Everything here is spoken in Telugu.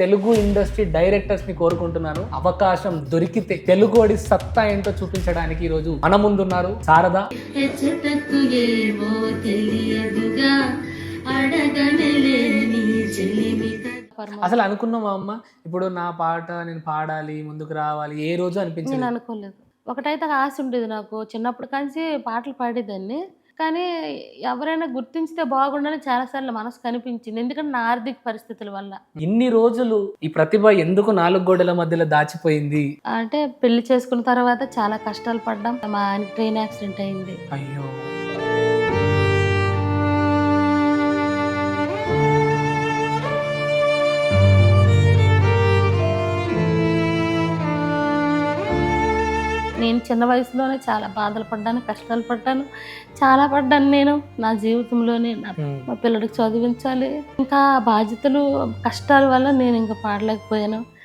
తెలుగు ఇండస్ట్రీ డైరెక్టర్స్ ని కోరుకుంటున్నాను, అవకాశం దొరికితే తెలుగుడి సత్తా ఏంటో చూపించడానికి ఈ రోజు మన ముందున్నారు శారద. అసలు అనుకున్నావా అమ్మ, ఇప్పుడు నా పాట నేను పాడాలి, ముందుకు రావాలి, ఏ రోజు నేను అనిపించింది? అనుకోలేదు. ఒకటైతే ఆశ ఉండేది నాకు. చిన్నప్పటి కాంచి పాటలు పాడేదాన్ని. కానీ ఎవరైనా గుర్తించితే బాగుండని చాలా సార్లు మనసుకు అనిపించింది. ఎందుకంటే నా ఆర్థిక పరిస్థితుల వల్ల. ఇన్ని రోజులు ఈ ప్రతిభ ఎందుకు నాలుగు గోడల మధ్యలో దాచిపోయింది? అంటే పెళ్లి చేసుకున్న తర్వాత చాలా కష్టాలు పడ్డాం. మా ఆయనకి ట్రైన్ యాక్సిడెంట్ అయింది. అయ్యో, నేను చిన్న వయసులోనే చాలా బాధలు పడ్డాను, కష్టాలు పడ్డాను. చాలా పడ్డాను నేను నా జీవితంలోనే. మా పిల్లడికి చదివించాలి. ఇంకా బాధ్యతలు, కష్టాల వల్ల నేను ఇంకా పాడలేకపోయాను.